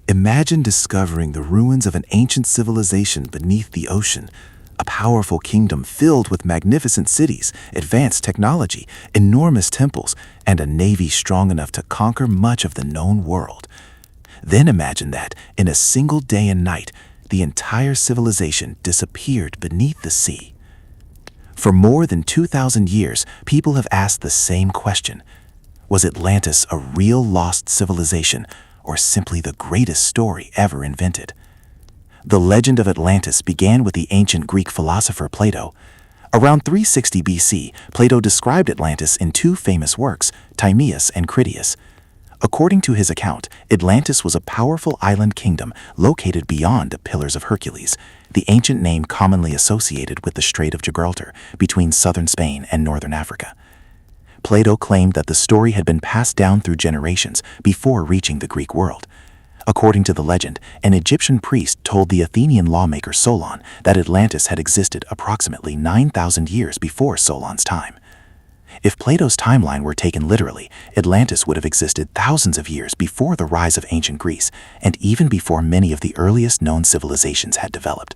Imagine discovering the ruins of an ancient civilization beneath the ocean, a powerful kingdom filled with magnificent cities, advanced technology, enormous temples, and a navy strong enough to conquer much of the known world. Then imagine that, in a single day and night, the entire civilization disappeared beneath the sea. For more than 2,000 years, people have asked the same question. Was Atlantis a real lost civilization, or simply the greatest story ever invented? The legend of Atlantis began with the ancient Greek philosopher Plato. Around 360 BC, Plato described Atlantis in two famous works, Timaeus and Critias. According to his account, Atlantis was a powerful island kingdom located beyond the Pillars of Hercules, the ancient name commonly associated with the Strait of Gibraltar between southern Spain and northern Africa. Plato claimed that the story had been passed down through generations before reaching the Greek world. According to the legend, an Egyptian priest told the Athenian lawmaker Solon that Atlantis had existed approximately 9,000 years before Solon's time. If Plato's timeline were taken literally, Atlantis would have existed thousands of years before the rise of ancient Greece, and even before many of the earliest known civilizations had developed.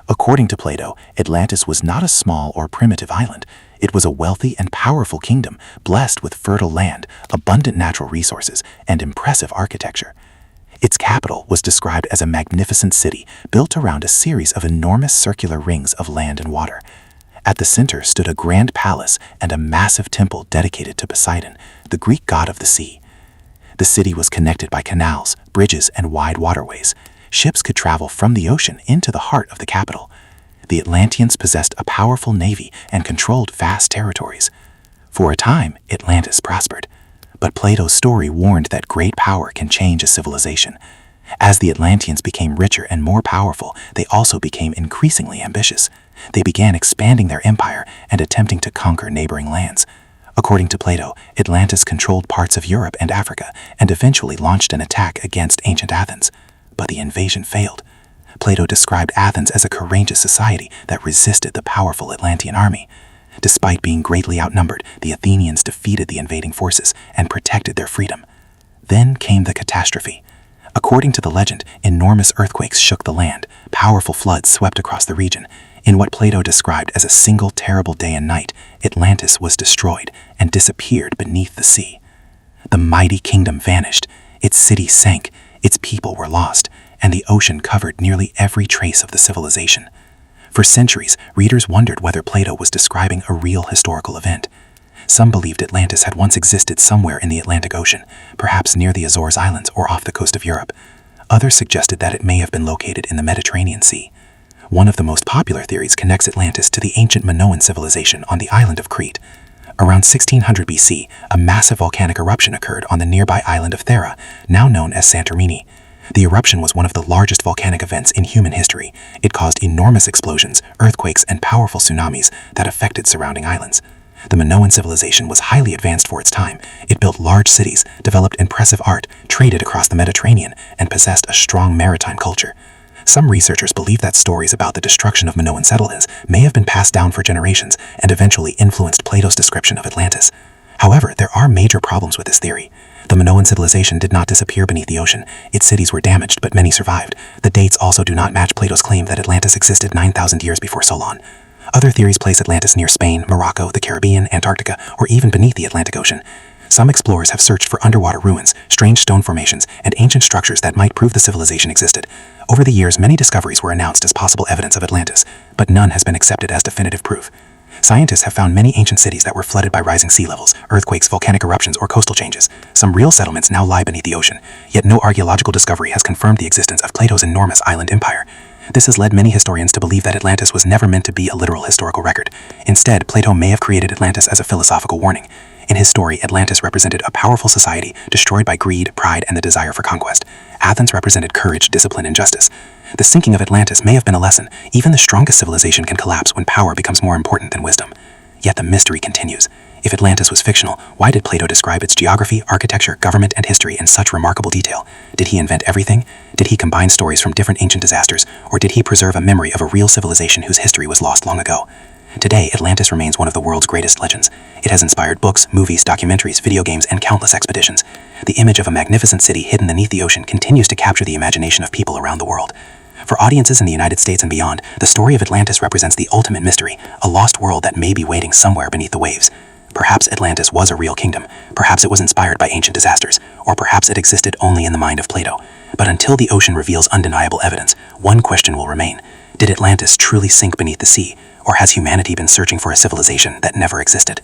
According to Plato, Atlantis was not a small or primitive island. It was a wealthy and powerful kingdom, blessed with fertile land, abundant natural resources, and impressive architecture. Its capital was described as a magnificent city built around a series of enormous circular rings of land and water. At the center stood a grand palace and a massive temple dedicated to Poseidon, the Greek god of the sea. The city was connected by canals, bridges, and wide waterways. Ships could travel from the ocean into the heart of the capital. The Atlanteans possessed a powerful navy and controlled vast territories. For a time, Atlantis prospered. But Plato's story warned that great power can change a civilization. As the Atlanteans became richer and more powerful, they also became increasingly ambitious. They began expanding their empire and attempting to conquer neighboring lands. According to Plato, Atlantis controlled parts of Europe and Africa and eventually launched an attack against ancient Athens. But the invasion failed. Plato described Athens as a courageous society that resisted the powerful Atlantean army. Despite being greatly outnumbered, the Athenians defeated the invading forces and protected their freedom. Then came the catastrophe. According to the legend, enormous earthquakes shook the land. Powerful floods swept across the region. In what Plato described as a single terrible day and night, Atlantis was destroyed and disappeared beneath the sea. The mighty kingdom vanished. Its city sank. Its people were lost, and the ocean covered nearly every trace of the civilization. For centuries, readers wondered whether Plato was describing a real historical event. Some believed Atlantis had once existed somewhere in the Atlantic Ocean, perhaps near the Azores Islands or off the coast of Europe. Others suggested that it may have been located in the Mediterranean Sea. One of the most popular theories connects Atlantis to the ancient Minoan civilization on the island of Crete. Around 1600 BC, a massive volcanic eruption occurred on the nearby island of Thera, now known as Santorini. The eruption was one of the largest volcanic events in human history. It caused enormous explosions, earthquakes, and powerful tsunamis that affected surrounding islands. The Minoan civilization was highly advanced for its time. It built large cities, developed impressive art, traded across the Mediterranean, and possessed a strong maritime culture. Some researchers believe that stories about the destruction of Minoan settlements may have been passed down for generations and eventually influenced Plato's description of Atlantis. However, there are major problems with this theory. The Minoan civilization did not disappear beneath the ocean. Its cities were damaged, but many survived. The dates also do not match Plato's claim that Atlantis existed 9,000 years before Solon. Other theories place Atlantis near Spain, Morocco, the Caribbean, Antarctica, or even beneath the Atlantic Ocean. Some explorers have searched for underwater ruins, strange stone formations, and ancient structures that might prove the civilization existed. Over the years, many discoveries were announced as possible evidence of Atlantis, but none has been accepted as definitive proof. Scientists have found many ancient cities that were flooded by rising sea levels, earthquakes, volcanic eruptions, or coastal changes. Some real settlements now lie beneath the ocean, yet no archaeological discovery has confirmed the existence of Plato's enormous island empire. This has led many historians to believe that Atlantis was never meant to be a literal historical record. Instead, Plato may have created Atlantis as a philosophical warning. In his story, Atlantis represented a powerful society destroyed by greed, pride, and the desire for conquest. Athens represented courage, discipline, and justice. The sinking of Atlantis may have been a lesson. Even the strongest civilization can collapse when power becomes more important than wisdom. Yet the mystery continues. If Atlantis was fictional, why did Plato describe its geography, architecture, government, and history in such remarkable detail? Did he invent everything? Did he combine stories from different ancient disasters? Or did he preserve a memory of a real civilization whose history was lost long ago? Today, Atlantis remains one of the world's greatest legends. It has inspired books, movies, documentaries, video games, and countless expeditions. The image of a magnificent city hidden beneath the ocean continues to capture the imagination of people around the world. For audiences in the United States and beyond, the story of Atlantis represents the ultimate mystery, a lost world that may be waiting somewhere beneath the waves. Perhaps Atlantis was a real kingdom, perhaps it was inspired by ancient disasters, or perhaps it existed only in the mind of Plato. But until the ocean reveals undeniable evidence, one question will remain. Did Atlantis truly sink beneath the sea, or has humanity been searching for a civilization that never existed?